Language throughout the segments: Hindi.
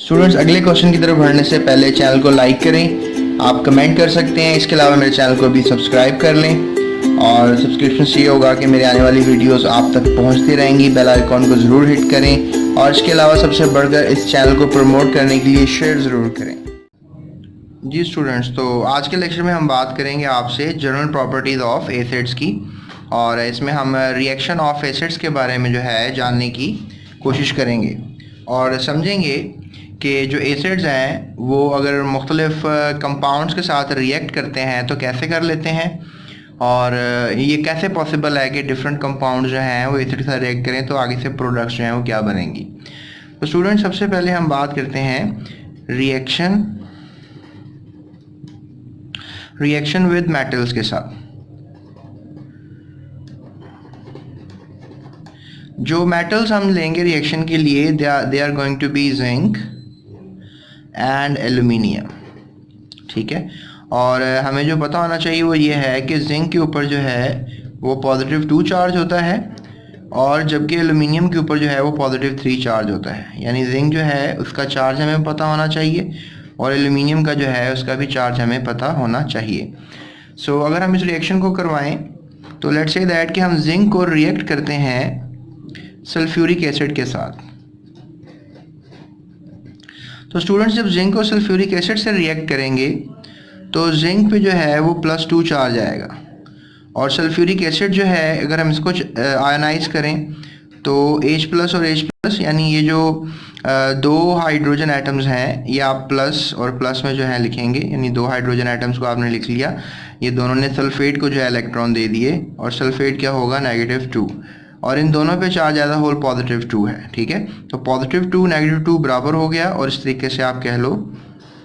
स्टूडेंट्स, अगले क्वेश्चन की तरफ बढ़ने से पहले चैनल को लाइक करें। आप कमेंट कर सकते हैं। इसके अलावा मेरे चैनल को भी सब्सक्राइब कर लें और सब्सक्रिप्शन से ये होगा कि मेरे आने वाली वीडियोस आप तक पहुंचती रहेंगी। बेल आइकॉन को ज़रूर हिट करें और इसके अलावा सबसे बढ़कर इस चैनल को प्रमोट करने के लिए शेयर ज़रूर करें। जी स्टूडेंट्स, तो आज के लेक्चर में हम बात करेंगे आपसे जनरल प्रॉपर्टीज़ ऑफ एसिड्स की, और इसमें हम रिएक्शन ऑफ एसिड्स के बारे में जो है जानने की कोशिश करेंगे और समझेंगे कि जो एसिड्स हैं वो अगर मुख्तलिफ कंपाउंड्स के साथ रिएक्ट करते हैं तो कैसे कर लेते हैं, और ये कैसे पॉसिबल है कि डिफरेंट कंपाउंड जो हैं वो एसिड के साथ रिएक्ट करें तो आगे से प्रोडक्ट्स जो हैं वो क्या बनेंगी। तो स्टूडेंट्स, सबसे पहले हम बात करते हैं रिएक्शन विद मेटल्स के साथ। जो मेटल्स हम लेंगे रिएक्शन के लिए they are going to be zinc and aluminium, ठीक है। और हमें जो पता होना चाहिए वो ये है कि जिंक के ऊपर जो है वो +2 चार्ज होता है, और जबकि एल्यूमिनियम के ऊपर जो है वो +3 चार्ज होता है। यानी जिंक जो है उसका चार्ज हमें पता होना चाहिए और एल्यूमिनियम का जो है उसका भी चार्ज हमें पता होना चाहिए। सो अगर हम इस रिएक्शन को करवाएं तो लेट्स से दैट कि हम जिंक को रिएक्ट करते हैं सल्फ्यूरिक एसिड के साथ। तो स्टूडेंट्स, जब जिंक को सल्फ्यूरिक एसिड से रिएक्ट करेंगे तो जिंक पे जो है वो +2 चार्ज आएगा, और सल्फ्यूरिक एसिड जो है अगर हम इसको आयनाइज करें तो H+ और H+, यानी ये जो दो हाइड्रोजन एटम्स हैं ये आप प्लस और प्लस में जो है लिखेंगे, यानी दो हाइड्रोजन एटम्स को आपने लिख लिया। ये दोनों ने सल्फेट को जो है इलेक्ट्रॉन दे दिए और सल्फेट क्या होगा -2, और इन दोनों पे चार्ज ज़्यादा होल +2 है, ठीक है। तो +2 -2 बराबर हो गया, और इस तरीके से आप कह लो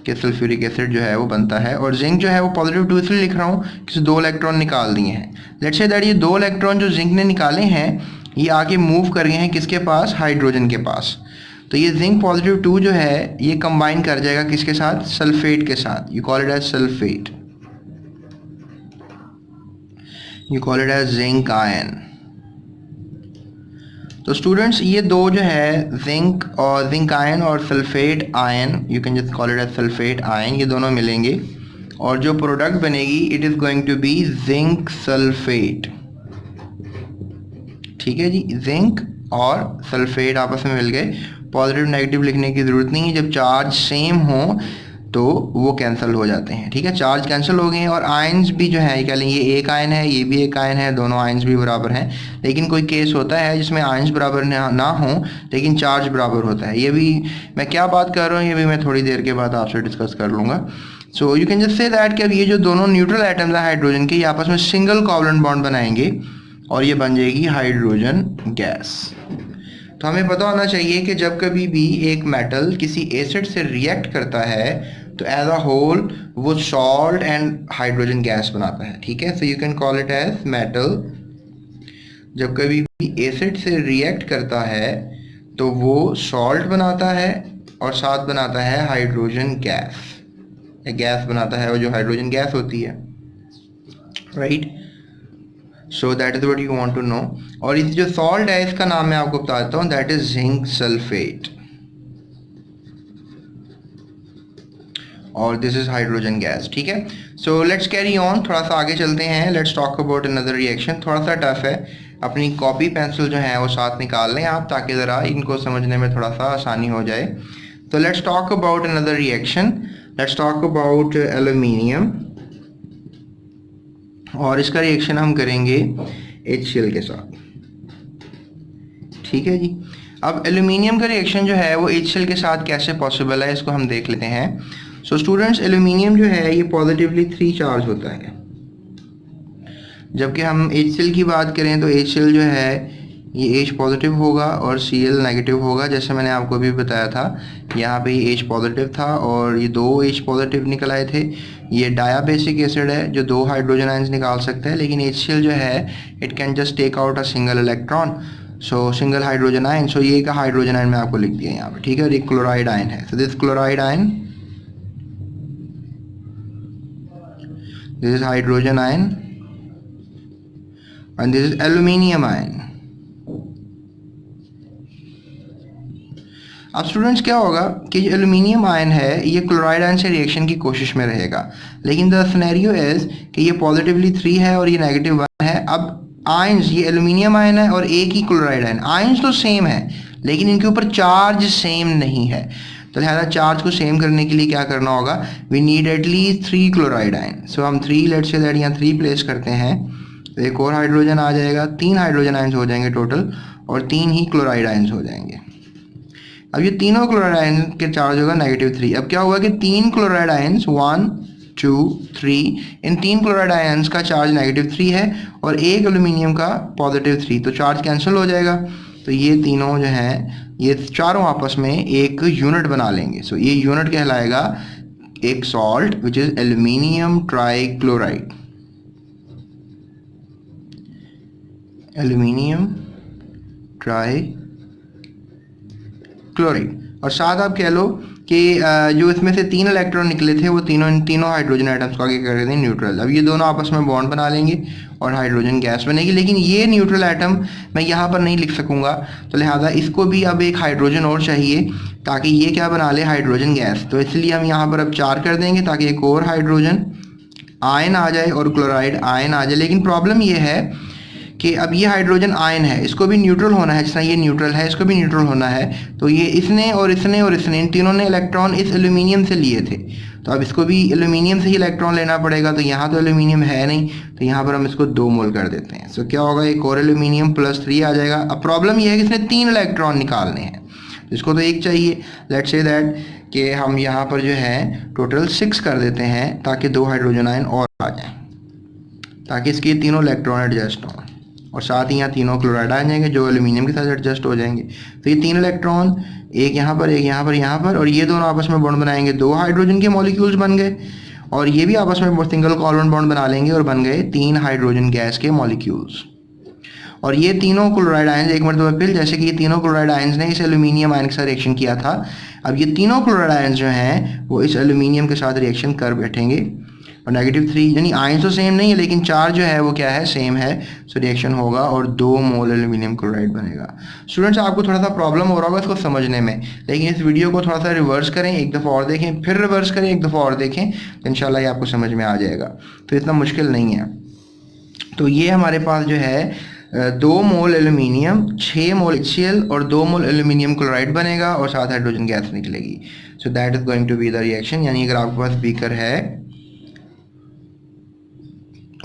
कि सल्फ्यूरिक एसिड जो है वो बनता है। और जिंक जो है वो +2 इसलिए लिख रहा हूँ कि 2 इलेक्ट्रॉन निकाल दिए हैं। लेट्स से दैट ये 2 इलेक्ट्रॉन जो जिंक ने निकाले हैं ये आके मूव कर गए हैं किसके पास, हाइड्रोजन के पास। तो ये जिंक +2 जो है ये कंबाइन कर जाएगा किसके साथ, सल्फेट के साथ। You call it as sulphate, you call it as zinc ion. तो स्टूडेंट्स, ये दो जो है जिंक आयन और sulphate ion, you can just call it as sulphate ion, ये दोनों मिलेंगे और जो प्रोडक्ट बनेगी it is going to be zinc sulphate, ठीक है जी। जिंक और सल्फेट आपस में मिल गए। पॉजिटिव नेगेटिव लिखने की जरूरत नहीं है, जब चार्ज सेम हो तो वो कैंसिल हो जाते हैं, ठीक है। चार्ज कैंसिल हो गए हैं, और आयंस भी जो है क्या लेंगे, ये एक आयन है ये भी एक आयन है, दोनों आयंस भी बराबर हैं। लेकिन कोई केस होता है जिसमें आयंस बराबर ना हो लेकिन चार्ज बराबर होता है। ये भी मैं क्या बात कर रहा हूँ ये भी मैं थोड़ी देर के बाद आपसे डिस्कस कर लूँगा। सो you can just say that कि अब ये जो दोनों न्यूट्रल एटम्स हैं हाइड्रोजन के, ये आपस में सिंगल कोवलेंट बॉन्ड बनाएंगे और ये बन जाएगी हाइड्रोजन गैस। तो हमें पता होना चाहिए कि जब कभी भी एक मेटल किसी एसिड से रिएक्ट करता है तो एज अ होल वो सॉल्ट एंड हाइड्रोजन गैस बनाता है, ठीक है। So you can call it as metal जब कभी भी एसिड से रिएक्ट करता है तो वो सॉल्ट बनाता है और साथ बनाता है हाइड्रोजन गैस, गैस बनाता है, वो जो हाइड्रोजन गैस होती है, right. So that is what you want to know. और इस जो सॉल्ट है इसका नाम मैं आपको बताता हूँ, दैट इज जिंक सल्फेट, और दिस इज हाइड्रोजन गैस, ठीक है। सो लेट्स कैरी ऑन, थोड़ा सा आगे चलते हैं। Let's talk about another reaction. थोड़ा सा टफ है, अपनी कॉपी पेंसिल जो है वो साथ निकाल लें आप, ताकि ज़रा इनको समझने में थोड़ा सा आसानी हो जाए। तो let's talk about another reaction. Let's talk about aluminium, और इसका रिएक्शन हम करेंगे HCl के साथ, ठीक है जी। अब एल्यूमिनियम का रिएक्शन जो है वो HCl के साथ कैसे पॉसिबल है इसको हम देख लेते हैं। सो स्टूडेंट्स, एल्यूमिनियम जो है ये +3 चार्ज होता है, जबकि हम HCl की बात करें तो HCl जो है ये H पॉजिटिव होगा और Cl नेगेटिव होगा। जैसे मैंने आपको अभी बताया था, यहाँ पे H पॉजिटिव था और ये दो H पॉजिटिव निकल आए थे। ये डायाबेसिक एसिड है जो 2 हाइड्रोजन आयंस निकाल सकता है, लेकिन HCl जो है it can just take out a single electron, so single hydrogen ion. So ये एक हाइड्रोजन आयन मैं आपको लिख दिया यहाँ पे, ठीक है। और एक क्लोराइड आयन है, so this chloride ion, this is hydrogen ion, and this is aluminium ion. अब स्टूडेंट्स क्या होगा कि जो एल्यूमिनियम आयन है ये क्लोराइड आयन से रिएक्शन की कोशिश में रहेगा, लेकिन द सिनेरियो इज कि ये पॉजिटिवली 3 है और ये नेगेटिव 1 है। अब आयंस, ये एल्यूमिनियम आयन है और एक ही क्लोराइड आयन, आयंस तो सेम है लेकिन इनके ऊपर चार्ज सेम नहीं है, तो लिहाजा चार्ज को सेम करने के लिए क्या करना होगा, we need at least 3 chloride ion. So हम 3 लेट्स से दैट यहाँ 3 प्लेस करते हैं, तो एक और हाइड्रोजन आ जाएगा, 3 हाइड्रोजन आयंस हो जाएंगे टोटल और 3 ही क्लोराइड आयंस हो जाएंगे। अब ये तीनों क्लोराइड आयन के चार्ज होगा -3। अब क्या हुआ कि 3 क्लोराइड आयंस 1 2 3, इन 3 क्लोराइड आयंस का चार्ज -3 है और एक एल्यूमिनियम का +3, तो चार्ज कैंसिल हो जाएगा। तो ये तीनों जो हैं ये चारों आपस में एक यूनिट बना लेंगे। सो ये यूनिट कहलाएगा एक salt which is aluminium trichloride, aluminium trichloride. और साथ आप कह लो कि जो इसमें से 3 इलेक्ट्रॉन निकले थे वो तीनों हाइड्रोजन आइटम्स को आगे कर देते हैं न्यूट्रल। अब ये दोनों आपस में बॉन्ड बना लेंगे और हाइड्रोजन गैस बनेगी, लेकिन ये न्यूट्रल एटम मैं यहाँ पर नहीं लिख सकूँगा, तो लिहाजा इसको भी अब एक हाइड्रोजन और चाहिए ताकि ये क्या बना ले, हाइड्रोजन गैस। तो इसलिए हम यहाँ पर अब 4 कर देंगे ताकि एक और हाइड्रोजन आयन आ जाए और क्लोराइड आयन आ जाए। लेकिन प्रॉब्लम ये है कि अब ये हाइड्रोजन आयन है, इसको भी न्यूट्रल होना है, जिस तरह ये न्यूट्रल है इसको भी न्यूट्रल होना है। तो ये इसने और इसने और इसने, इन तीनों ने इलेक्ट्रॉन इस एल्यूमिनियम से लिए थे, तो अब इसको भी एल्यूमिनियम से ही इलेक्ट्रॉन लेना पड़ेगा। तो यहाँ तो एल्यूमिनियम है नहीं, तो यहाँ पर हम इसको 2 मोल कर देते हैं। सो क्या होगा, एक और एल्यूमिनियम +3 आ जाएगा। अब प्रॉब्लम ये है कि इसने 3 इलेक्ट्रॉन निकालने हैं, इसको तो एक चाहिए। लेट्स से दैट कि हम यहाँ पर जो है टोटल 6 कर देते हैं ताकि 2 हाइड्रोजन आयन और आ जाएँ, ताकि इसके तीनों इलेक्ट्रॉन एडजस्ट हों और साथ ही यहाँ तीनों क्लोराइड आ जाएंगे जो एल्यूमिनियम के साथ एडजस्ट हो जाएंगे। तो ये 3 इलेक्ट्रॉन, एक यहाँ पर, एक यहाँ पर, यहाँ पर, और ये दोनों आपस में बॉन्ड बनाएंगे, 2 हाइड्रोजन के मॉलिक्यूल्स बन गए, और ये भी आपस में सिंगल कोवलेंट बॉन्ड बना लेंगे और बन गए 3 हाइड्रोजन गैस के मॉलिक्यूल्स। और ये तीनों क्लोराइड आयंस, एक मरतबा फिर जैसे कि ये तीनों क्लोराइड आयंस ने इस एल्यूमिनियम आयन के साथ रिएक्शन किया था, अब ये तीनों क्लोराइड आयंस जो हैं वो इस एल्यूमिनियम के साथ रिएक्शन कर बैठेंगे और -3, यानी आयंस तो सेम नहीं है लेकिन चार्ज जो है वो क्या है, सेम है। सो रिएक्शन होगा और 2 मोल एल्यूमिनियम क्लोराइड बनेगा। स्टूडेंट्स आपको थोड़ा सा प्रॉब्लम हो रहा होगा इसको समझने में, लेकिन इस वीडियो को थोड़ा सा रिवर्स करें, एक दफ़ा और देखें, फिर रिवर्स करें, एक दफ़ा और देखें, तो इंशाल्लाह ये आपको समझ में आ जाएगा। तो इतना मुश्किल नहीं है। तो ये हमारे पास जो है 2 मोल एल्यूमिनियम, 6 मोल HCl और 2 मोल एल्यूमिनियम क्लोराइड बनेगा और साथ हाइड्रोजन गैस निकलेगी। So that is going to be the reaction. यानी अगर आपके पास बीकर है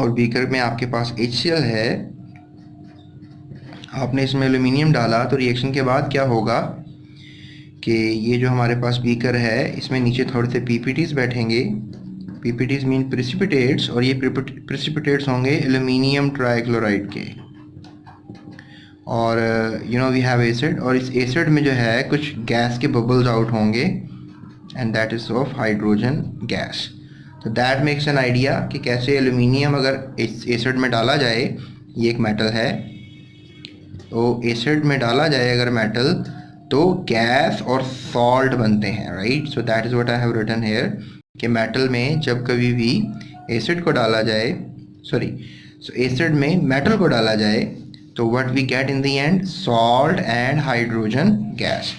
और बीकर में आपके पास HCl है, आपने इसमें एल्यूमिनियम डाला, तो रिएक्शन के बाद क्या होगा कि ये जो हमारे पास बीकर है इसमें नीचे थोड़े से PPTs बैठेंगे, PPTs मीन प्रेसिपिटेट्स, और ये प्रेसिपिटेट्स होंगे एल्यूमिनियम ट्राइक्लोराइड के, और you know we have acid, और इस एसिड में जो है कुछ गैस के बबल्स आउट होंगे and that is of hydrogen gas. तो दैट मेक्स एन आइडिया कि कैसे एल्यूमिनियम अगर इस एसिड में डाला जाए, ये एक मेटल है, तो एसिड में डाला जाए अगर मेटल, तो गैस और सॉल्ट बनते हैं, right. So that is what I have written here कि मेटल में जब कभी भी एसिड को डाला जाए, सो एसिड में मेटल को डाला जाए, तो what we get in the end, salt and hydrogen gas.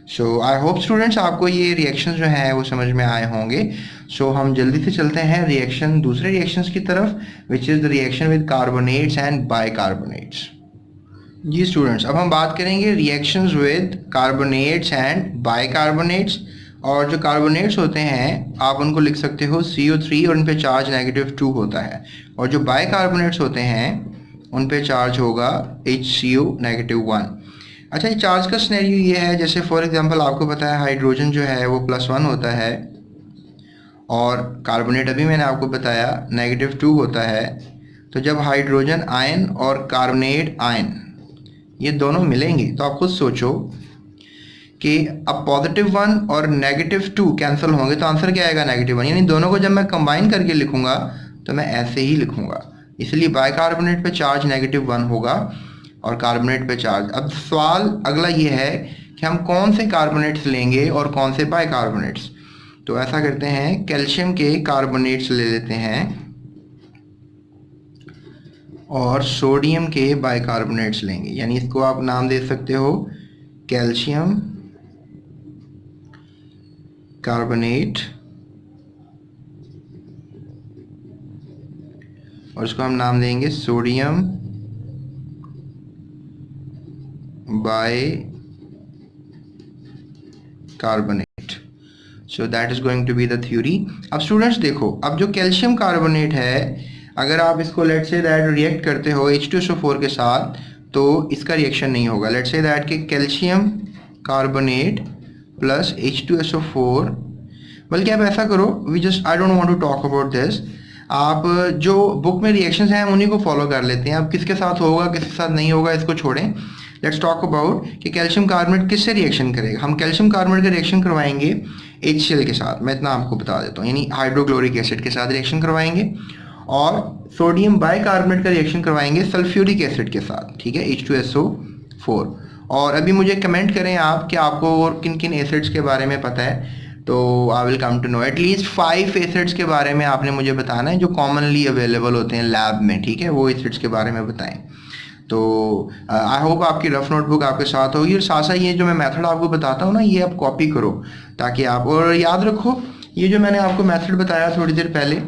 So I hope students आपको ये रिएक्शंस जो हैं वो समझ में आए होंगे। सो हम जल्दी से चलते हैं रिएक्शन, दूसरे रिएक्शंस की तरफ, which is the reaction with carbonates and bicarbonates. जी स्टूडेंट्स, अब हम बात करेंगे reactions with carbonates and bicarbonates. और जो कार्बोनेट्स होते हैं आप उनको लिख सकते हो CO3 और उन पे चार्ज -2 होता है, और जो बाइकार्बोनेट्स होते हैं उन पे चार्ज होगा HCO -1। अच्छा, ये चार्ज का सिनेरियो ये है, जैसे फॉर एग्जांपल आपको पता है हाइड्रोजन जो है वो +1 होता है और कार्बोनेट अभी मैंने आपको बताया -2 होता है। तो जब हाइड्रोजन आयन और कार्बोनेट आयन ये दोनों मिलेंगे तो आप खुद सोचो कि अब +1 और -2 कैंसिल होंगे, तो आंसर क्या आएगा, -1। यानी दोनों को जब मैं कंबाइन करके लिखूंगा तो मैं ऐसे ही लिखूंगा, इसलिए बाइकार्बोनेट पे चार्ज -1 होगा और कार्बोनेट पे चार्ज। अब सवाल अगला ये है कि हम कौन से कार्बोनेट्स लेंगे और कौन से बाइकार्बोनेट्स। तो ऐसा करते हैं, कैल्शियम के कार्बोनेट्स ले लेते हैं और सोडियम के बाइकार्बोनेट्स लेंगे, यानी इसको आप नाम दे सकते हो कैल्शियम कार्बोनेट, और इसको हम नाम देंगे sodium bicarbonate. So that is going to be the theory. अब स्टूडेंट्स देखो, अब जो कैल्शियम कार्बोनेट है, अगर आप इसको लेट्स से दैट रिएक्ट करते हो H2SO4 के साथ, तो इसका रिएक्शन नहीं होगा। लेट्स से दैट कि कैल्शियम कार्बोनेट प्लस H2SO4, बल्कि आप ऐसा करो, we just I don't want to talk about this, आप जो बुक में रिएक्शंस हैं हम उन्हीं को फॉलो कर लेते हैं। अब किसके साथ होगा किसके साथ नहीं होगा इसको छोड़ें। लेट्स टॉक अबाउट कि कैल्शियम कार्बोनेट किससे रिएक्शन करेगा। हम कैल्शियम कार्बोनेट का रिएक्शन करवाएंगे HCl के साथ, मैं इतना आपको बता देता हूँ, यानी हाइड्रोक्लोरिक एसिड के साथ रिएक्शन करवाएंगे, और सोडियम बाइकार्बोनेट का रिएक्शन करवाएंगे सल्फ्यूरिक एसिड के साथ, ठीक है, H2SO4। और अभी मुझे कमेंट करें आप कि आपको और किन किन एसिड्स के बारे में पता है, तो I will come to know. At least 5 acids के बारे में आपने मुझे बताना है जो कॉमनली अवेलेबल होते हैं लैब में, ठीक है, वो एसिड्स के बारे में बताएं। तो आई होप आपकी रफ नोटबुक आपके साथ होगी, और साथ साथ ये जो मैं मेथड आपको बताता हूँ ना, ये आप कॉपी करो ताकि आप, और याद रखो ये जो मैंने आपको मेथड बताया थोड़ी देर पहले,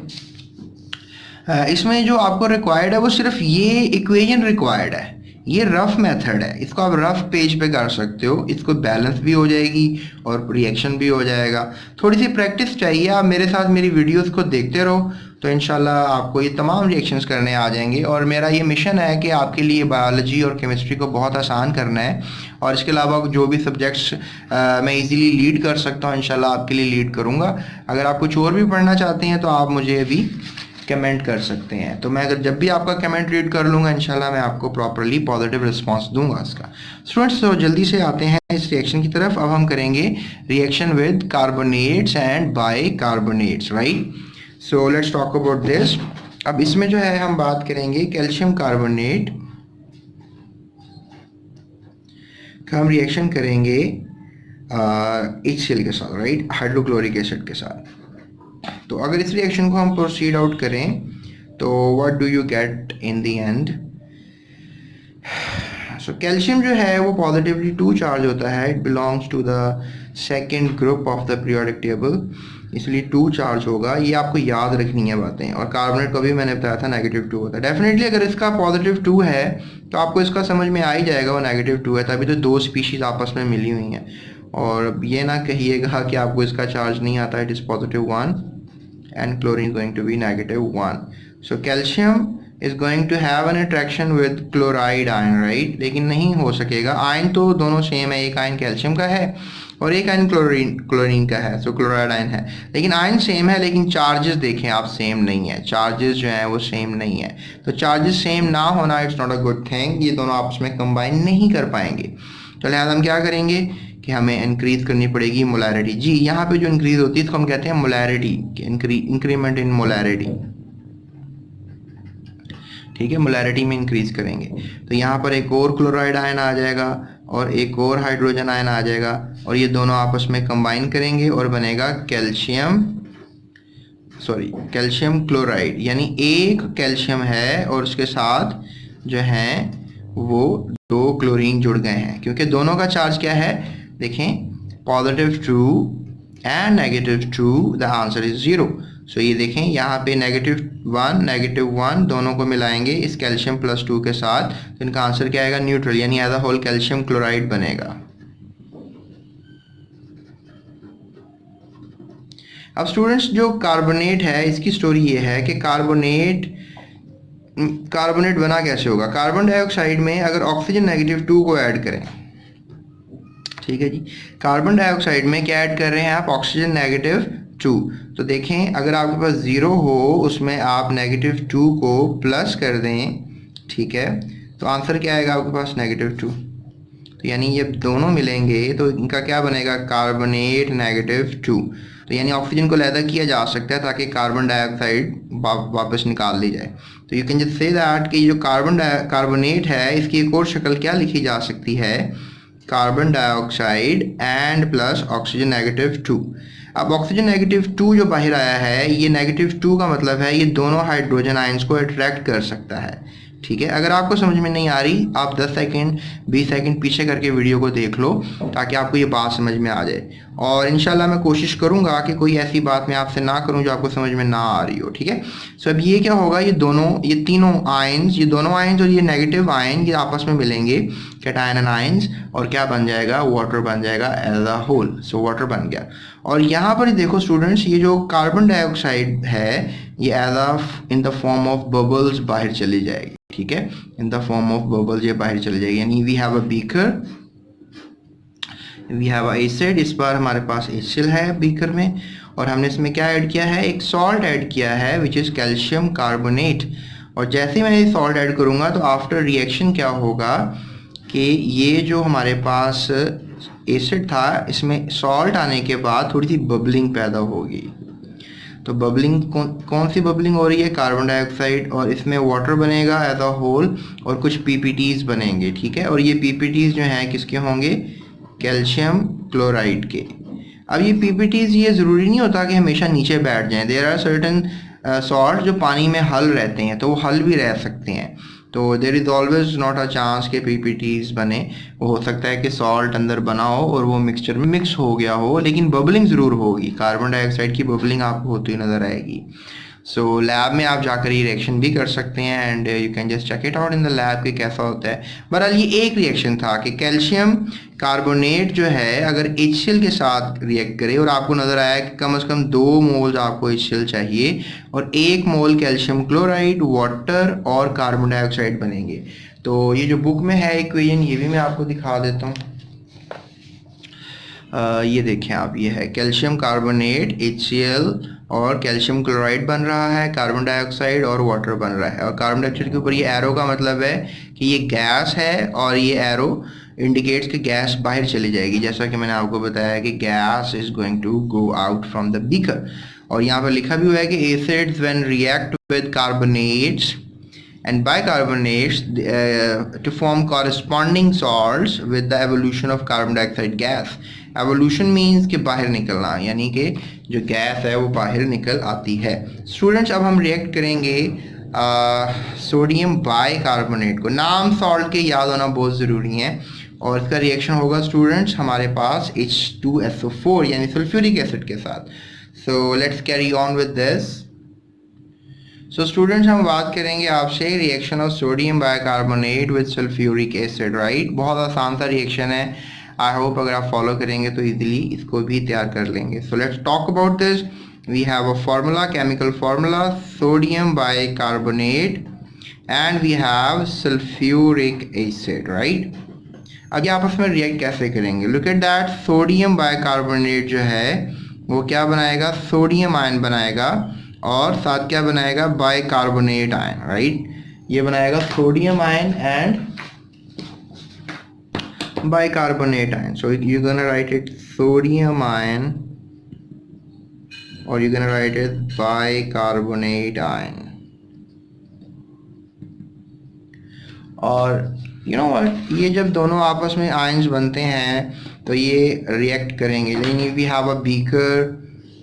इसमें जो आपको रिक्वायर्ड है वो सिर्फ ये इक्वेशन रिक्वायर्ड है, ये रफ मेथड है, इसको आप रफ पेज पे कर सकते हो, इसको बैलेंस भी हो जाएगी और रिएक्शन भी हो जाएगा। थोड़ी सी प्रैक्टिस चाहिए, आप मेरे साथ मेरी वीडियोस को देखते रहो तो इंशाल्लाह आपको ये तमाम रिएक्शंस करने आ जाएंगे। और मेरा ये मिशन है कि आपके लिए बायोलॉजी और केमिस्ट्री को बहुत आसान करना है, और इसके अलावा जो भी सब्जेक्ट्स मैं इजीली लीड कर सकता हूँ इंशाल्लाह आपके लिए लीड करूँगा। अगर आप कुछ और भी पढ़ना चाहते हैं तो आप मुझे अभी कमेंट कर सकते हैं, तो मैं अगर जब भी आपका कमेंट रीड कर लूँगा इंशाल्लाह मैं आपको प्रॉपरली पॉजिटिव रिस्पांस दूंगा इसका। स्टूडेंट्स तो जल्दी से आते हैं इस रिएक्शन की तरफ। अब हम करेंगे reaction with carbonates and bicarbonates, right. So let's talk about this. अब इसमें जो है हम बात करेंगे कैल्शियम कार्बोनेट का हम रिएक्शन करेंगे HCl के साथ, राइट, हाइड्रोक्लोरिक एसिड के साथ। तो अगर इस रिएक्शन को हम प्रोसीड आउट करें तो what do you get in the end. So calcium जो है वो पॉजिटिवली 2 चार्ज होता है, it belongs to the second group of the periodic table, इसलिए 2 चार्ज होगा, ये आपको याद रखनी है बातें। और कार्बोनेट को भी मैंने बताया था -2 होता है। डेफिनेटली अगर इसका +2 है तो आपको इसका समझ में आ ही जाएगा वो -2 है, तभी तो 2 स्पीशीज आपस में मिली हुई हैं। और ये ना कहिएगा कि आपको इसका चार्ज नहीं आता, it is +1 and chlorine is going to be -1. So calcium is going to have an attraction with chloride ion, right? लेकिन नहीं हो सकेगा, आयन तो दोनों सेम है, एक आयन कैल्शियम का है और एक आयन क्लोरीन का है, सो क्लोराइड आयन है, लेकिन आयन सेम है, लेकिन चार्जेस देखें आप सेम नहीं है, चार्जेस जो हैं वो सेम नहीं है। तो चार्जेस सेम ना होना it's not a good thing, ये दोनों आपस में कंबाइन नहीं कर पाएंगे। तो लिहाजा हम क्या करेंगे कि हमें इंक्रीज करनी पड़ेगी मोलैरिटी। जी, यहाँ पे जो इंक्रीज होती है इसको हम कहते हैं मोलैरिटी, इंक्रीमेंट इन मोलैरिटी, ठीक है, मोलैरिटी में इंक्रीज करेंगे। तो यहाँ पर एक और क्लोराइड आयन आ जाएगा और एक और हाइड्रोजन आयन आ जाएगा, और ये दोनों आपस में कंबाइन करेंगे और बनेगा कैल्शियम क्लोराइड, यानी एक कैल्शियम है और उसके साथ जो है वो 2 क्लोरीन जुड़ गए हैं, क्योंकि दोनों का चार्ज क्या है देखें, +2 एंड -2, द आंसर इज 0। सो ये देखें यहाँ पे -1 दोनों को मिलाएंगे इस कैल्शियम +2 के साथ, तो इनका आंसर क्या आएगा, न्यूट्रल, यानी as a whole calcium chloride बनेगा। अब स्टूडेंट्स जो कार्बोनेट है इसकी स्टोरी ये है कि कार्बोनेट बना कैसे होगा। कार्बन डाइऑक्साइड में अगर ऑक्सीजन -2 को ऐड करें, ठीक है जी, कार्बन डाइऑक्साइड में क्या ऐड कर रहे हैं आप, ऑक्सीजन -2। तो देखें अगर आपके पास 0 हो उसमें आप -2 को प्लस कर दें, ठीक है, तो आंसर क्या आएगा आपके पास, -2। तो यानी ये दोनों मिलेंगे तो इनका क्या बनेगा, कार्बोनेट -2। तो यानी ऑक्सीजन को अलग किया जा सकता है ताकि कार्बन डाइऑक्साइड वापस निकाल ली जाए। तो you can just say that कि जो कार्बोनेट है इसकी एक और शक्ल क्या लिखी जा सकती है, carbon dioxide and plus oxygen -2। अब ऑक्सीजन -2 जो बाहर आया है, ये -2 का मतलब है ये दोनों हाइड्रोजन आयंस को अट्रैक्ट कर सकता है, ठीक है। अगर आपको समझ में नहीं आ रही, आप 10 सेकंड 20 सेकंड पीछे करके वीडियो को देख लो ताकि आपको ये बात समझ में आ जाए। और इंशाल्लाह मैं कोशिश करूंगा कि कोई ऐसी बात मैं आपसे ना करूं जो आपको समझ में ना आ रही हो, ठीक है। सो अब ये क्या होगा, ये तीनों आयंस, ये दोनों आयंस और ये नेगेटिव आयन ये आपस में मिलेंगे, कैटायन एंड आयंस, और क्या बन जाएगा, वाटर बन जाएगा as a whole. So water बन गया। और यहाँ पर देखो स्टूडेंट्स, ये जो कार्बन डाइऑक्साइड है ये as a in the form of bubbles बाहर चली जाएगी, ठीक है। In the form of bubbles ये बाहर चले जाएगी। यानी we have a beaker, we have a acid, इस बार हमारे पास एसिड है बीकर में, और हमने इसमें क्या ऐड किया है, एक सॉल्ट ऐड किया है विच इज़ कैल्शियम कार्बोनेट। और जैसे ही मैं ये सॉल्ट ऐड करूँगा तो आफ्टर रिएक्शन क्या होगा कि ये जो हमारे पास एसिड था, इसमें सॉल्ट आने के बाद थोड़ी सी बबलिंग पैदा होगी। तो बबलिंग कौन सी बबलिंग हो रही है, कार्बन डाइऑक्साइड, और इसमें वाटर बनेगा एज अ होल, और कुछ पीपीटीज बनेंगे, ठीक है। और ये पीपीटीज जो हैं किसके होंगे, कैल्शियम क्लोराइड के। अब ये पीपीटीज ये ज़रूरी नहीं होता कि हमेशा नीचे बैठ जाएं। देयर आर सर्टन सॉल्ट जो पानी में हल रहते हैं, तो वो हल भी रह सकते हैं। तो there is always not a chance के पीपीटीज बने। वो हो सकता है कि सॉल्ट अंदर बना हो और वो मिक्सचर में मिक्स हो गया हो, लेकिन बबलिंग ज़रूर होगी, कार्बन डाइऑक्साइड की बबलिंग आपको होती हुई नज़र आएगी। सो लैब में आप जाकर ये रिएक्शन भी कर सकते हैं and you can just check it out in the lab कि कैसा होता है। बहरहाल ये एक रिएक्शन था कि कैल्शियम कार्बोनेट जो है अगर HCl के साथ रिएक्ट करे, और आपको नज़र आया कि कम से कम 2 मोल्स आपको HCl चाहिए और 1 मोल कैल्शियम क्लोराइड, वाटर और कार्बन डाइऑक्साइड बनेंगे। तो ये जो बुक में है इक्वेशन, ये भी मैं आपको दिखा देता हूँ। ये देखें आप, ये है कैल्शियम कार्बोनेट HCl और कैल्शियम क्लोराइड बन रहा है, कार्बन डाइऑक्साइड और वाटर बन रहा है। और कार्बन डाइऑक्साइड के ऊपर ये एरो का मतलब है कि ये गैस है, और ये एरो इंडिकेट्स कि गैस बाहर चली जाएगी, जैसा कि मैंने आपको बताया कि gas is going to go out from the beaker. और यहाँ पर लिखा भी हुआ है कि acids when react with carbonates and bicarbonates to form corresponding salts with the evolution of carbon dioxide gas. Evolution means कि बाहर निकलना, यानी कि जो गैस है वो बाहर निकल आती है। स्टूडेंट्स अब हम रिएक्ट करेंगे सोडियम बाइकार्बोनेट को। नाम सॉल्ट के याद होना बहुत ज़रूरी है, और इसका रिएक्शन होगा स्टूडेंट्स हमारे पास H2SO4 यानी सल्फ्यूरिक एसिड के साथ। So let's carry on with this. So students हम बात करेंगे आपसे reaction of sodium bicarbonate with sulphuric acid, right. बहुत आसान सा रिएक्शन है। आई होप अगर आप फॉलो करेंगे तो इजीली इसको भी तैयार कर लेंगे। So let's talk about this. We have a formula, chemical formula, sodium bicarbonate and we have sulphuric acid, right. अब ये आपस में रिएक्ट कैसे करेंगे, look at that. Sodium bicarbonate जो है वो क्या बनाएगा, सोडियम आयन बनाएगा, और साथ क्या बनाएगा, बाइकार्बोनेट आयन, राइट। ये बनाएगा sodium ion and bicarbonate ion. So you gonna write it sodium ion और you gonna write it bicarbonate ion. और यू नो व्हाट, ये जब दोनों आपस में आयन्स बनते हैं तो ये रिएक्ट करेंगे। यानी वी हैव अ बीकर,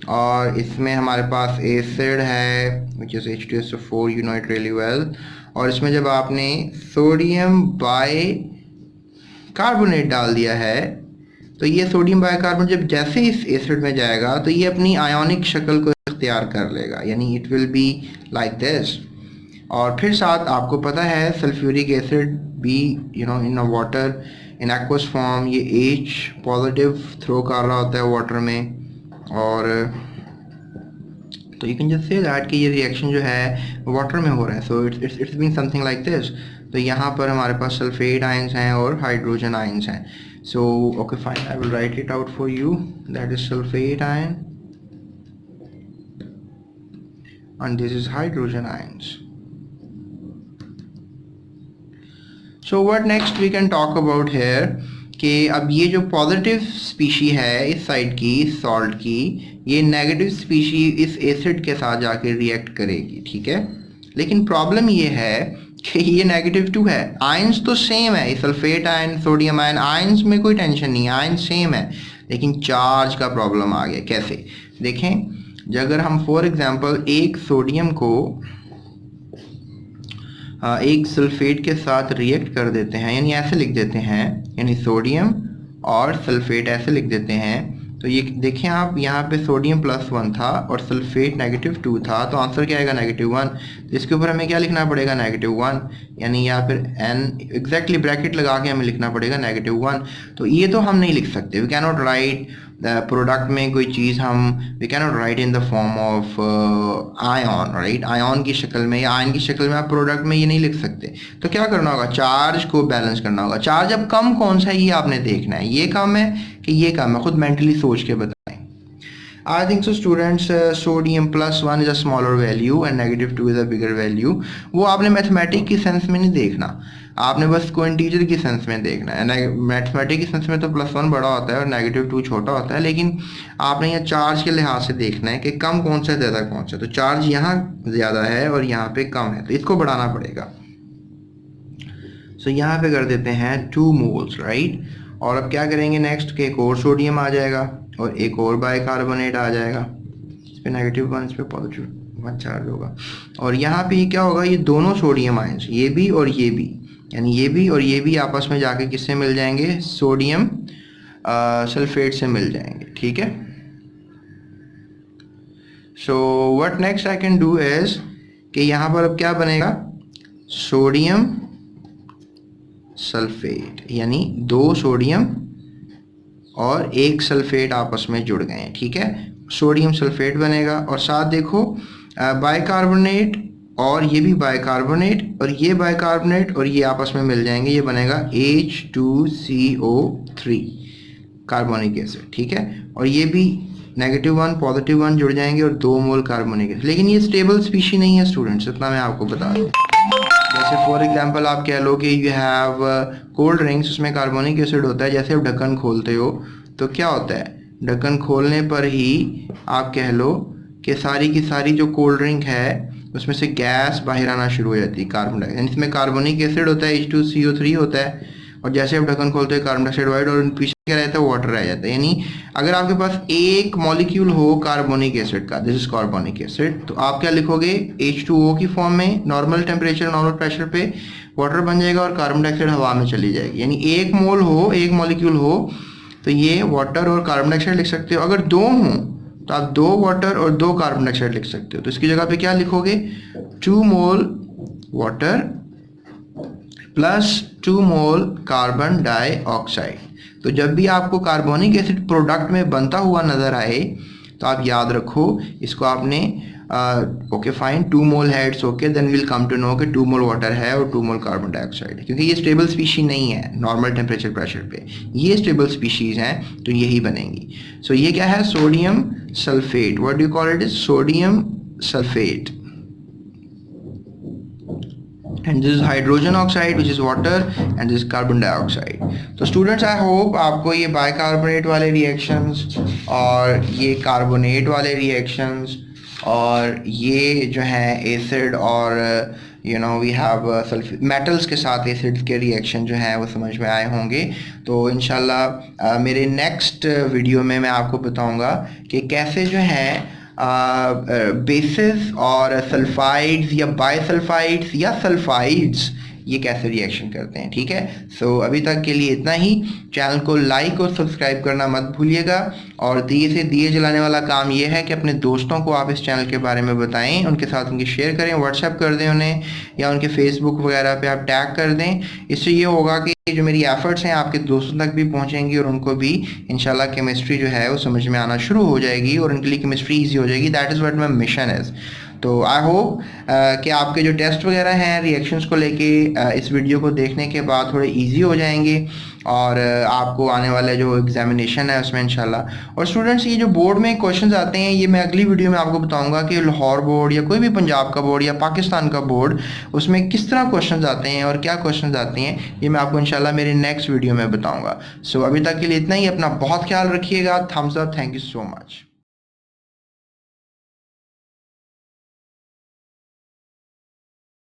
और इसमें हमारे पास एसिड है which is H2SO4, you know it really well. और इसमें जब आपने सोडियम बाइकार्बोनेट डाल दिया है तो ये सोडियम बाइकार्बोनेट जब जैसे इस एसिड में जाएगा तो ये अपनी आयोनिक शक्ल को इख्तियार कर लेगा, यानी it will be like this. और फिर साथ आपको पता है सल्फ्यूरिक एसिड भी you know in water in aqueous form ये H पॉजिटिव थ्रो कर रहा होता है वाटर में। और तो you can just say that कि ये रिएक्शन जो है वाटर में हो रहा है। So it's been something like this. तो यहाँ पर हमारे पास सल्फेट आयंस हैं और हाइड्रोजन आयंस हैं। So okay fine, I will write it out for you, that is sulphate ion and this is hydrogen ions. So what next we can talk about here कि अब ये जो पॉजिटिव स्पीशी है इस साइड की, इस सॉल्ट की, ये नेगेटिव स्पीशी इस एसिड के साथ जाके रिएक्ट करेगी, ठीक है। लेकिन प्रॉब्लम ये है कि ये -2 है। आयंस तो सेम है, sulphate ion, sodium ion, ions में कोई टेंशन नहीं है, आयन सेम है, लेकिन चार्ज का प्रॉब्लम आ गया। कैसे देखें, अगर हम फॉर एग्जांपल एक सोडियम को एक सल्फेट के साथ रिएक्ट कर देते हैं, यानी ऐसे लिख देते हैं, यानी सोडियम और सल्फेट ऐसे लिख देते हैं, तो ये देखें आप, यहाँ पे सोडियम +1 था और सल्फेट -2 था, तो आंसर क्या आएगा -1। तो इसके ऊपर हमें क्या लिखना पड़ेगा -1, यानी या फिर n एग्जैक्टली ब्रैकेट लगा के हमें लिखना पड़ेगा -1। तो ये तो हम नहीं लिख सकते, we can not write product में कोई चीज़ हम we can not write in the form of ion, right, ion की शक्ल में या आयन की शक्ल में आप प्रोडक्ट में ये नहीं लिख सकते। तो क्या करना होगा, चार्ज को बैलेंस करना होगा। चार्ज अब कम कौन सा है ये आपने देखना है, ये कम है कि ये कम है, खुद मेंटली सोच के बताएं। I think so students, sodium +1 is a smaller value and -2 is a bigger value. वो आपने मैथमेटिक की सेंस में नहीं देखना, आपने बस को इंटीजर की सेंस में देखना है। मैथमेटिक की सेंस में तो +1 बड़ा होता है और -2 छोटा होता है, लेकिन आपने यहाँ चार्ज के लिहाज से देखना है कि कम कौन सा है, ज़्यादा कौन सा है। तो चार्ज यहाँ ज़्यादा है और यहाँ पे कम है, तो इसको बढ़ाना पड़ेगा। सो यहाँ पे कर देते हैं 2 मोल्स, राइट। और अब क्या करेंगे नेक्स्ट, के एक और सोडियम आ जाएगा और एक और बाइकार्बोनेट आ जाएगा, इस पे -1, इस पे +1 चार्ज होगा। और यहाँ पे क्या होगा, ये दोनों सोडियम आयंस, ये भी और ये भी, यानी ये भी और ये भी आपस में जाके किससे मिल जाएंगे, सोडियम सल्फेट से मिल जाएंगे, ठीक है। So what next I can do is कि यहाँ पर अब क्या बनेगा, सोडियम सल्फेट, यानी 2 सोडियम और 1 सल्फेट आपस में जुड़ गए हैं, ठीक है, सोडियम सल्फेट बनेगा। और साथ देखो बाइकार्बोनेट और ये भी बाइकार्बोनेट और ये बाइकार्बोनेट और ये आपस में मिल जाएंगे, ये बनेगा H2CO3 कार्बोनिक एसिड, ठीक है। और ये भी -1 +1 जुड़ जाएंगे और 2 मोल कार्बोनिक एसिड। लेकिन ये स्टेबल स्पीशी नहीं है स्टूडेंट्स, इतना मैं आपको बता दूं। जैसे फॉर एग्जांपल आप कह लो कि यू हैव कोल्ड ड्रिंक्स, उसमें कार्बोनिक एसिड होता है। जैसे आप ढक्कन खोलते हो तो क्या होता है, ढक्कन खोलने पर ही आप कह लो कि सारी की सारी जो कोल्ड ड्रिंक है उसमें से गैस बाहर आना शुरू हो जाती है, कार्बन डाइऑक्साइड, इसमें कार्बोनिक एसिड होता है, H2CO3 होता है। और जैसे आप ढक्कन खोलते हैं कार्बन डाइऑक्साइड वाइड और पीछे क्या रहता है, वाटर रह जाता है। यानी अगर आपके पास एक मॉलिक्यूल हो कार्बोनिक एसिड का, दिस इज कार्बोनिक एसिड, तो आप क्या लिखोगे, H2O की फॉर्म में, नॉर्मल टेम्परेचर नॉर्मल प्रेशर पे वाटर बन जाएगा और कार्बन डाइऑक्साइड हवा में चली जाएगी। यानी एक मोल हो, एक मॉलिक्यूल हो तो ये वाटर और कार्बन डाइऑक्साइड लिख सकते हो। अगर 2 हों तो आप 2 वाटर और 2 कार्बन डाइऑक्साइड लिख सकते हो। तो इसकी जगह पे क्या लिखोगे, 2 मोल वाटर +2 मोल कार्बन डाइऑक्साइड। तो जब भी आपको कार्बोनिक एसिड प्रोडक्ट में बनता हुआ नज़र आए तो आप याद रखो इसको आपने ओके फाइन 2 मोल है, it's okay, then will come to know कि 2 मोल वाटर है और 2 मोल कार्बन डाइऑक्साइड है, क्योंकि ये स्टेबल स्पीशी नहीं है नॉर्मल टेम्परेचर प्रेशर पे, ये स्टेबल स्पीशीज हैं तो यही बनेंगी। सो ये क्या है, sodium sulphate, what do you call it, is sodium sulphate, and this is hydrogen oxide which is water and this is carbon dioxide. तो स्टूडेंट्स आई होप आपको ये बाइकार्बोनेट वाले रिएक्शंस और ये कार्बोनेट वाले रिएक्शंस और ये जो है एसिड और you know we have metals के साथ एसिड्स के रिएक्शन जो है वो समझ में आए होंगे। तो इंशाल्लाह मेरे नेक्स्ट वीडियो में मैं आपको बताऊंगा कि कैसे जो है बेसिस और सल्फाइड्स या बाइसल्फाइड्स या सल्फाइड्स ये कैसे रिएक्शन करते हैं, ठीक है। सो अभी तक के लिए इतना ही। चैनल को लाइक और सब्सक्राइब करना मत भूलिएगा और दिए से दिए जलाने वाला काम ये है कि अपने दोस्तों को आप इस चैनल के बारे में बताएं, उनके साथ उनकी शेयर करें, व्हाट्सएप कर दें उन्हें या उनके फेसबुक वगैरह पे आप टैग कर दें। इससे ये होगा कि जो मेरी एफर्ट्स हैं आपके दोस्तों तक भी पहुंचेंगी और उनको भी इंशाल्लाह केमिस्ट्री जो है वो समझ में आना शुरू हो जाएगी और उनके लिए केमिस्ट्री ईजी हो जाएगी। That is what my mission is. तो आई होप कि आपके जो टेस्ट वगैरह हैं रिएक्शंस को लेके इस वीडियो को देखने के बाद थोड़े इजी हो जाएंगे और आपको आने वाला जो एग्जामिनेशन है उसमें इंशाल्लाह। और स्टूडेंट्स ये जो बोर्ड में क्वेश्चंस आते हैं ये मैं अगली वीडियो में आपको बताऊंगा कि लाहौर बोर्ड या कोई भी पंजाब का बोर्ड या पाकिस्तान का बोर्ड उसमें किस तरह क्वेश्चंस आते हैं और क्या क्वेश्चंस आते हैं, ये मैं आपको इंशाल्लाह मेरे नेक्स्ट वीडियो में बताऊँगा। सो अभी तक के लिए इतना ही। अपना बहुत ख्याल रखिएगा। Thumbs up. Thank you so much.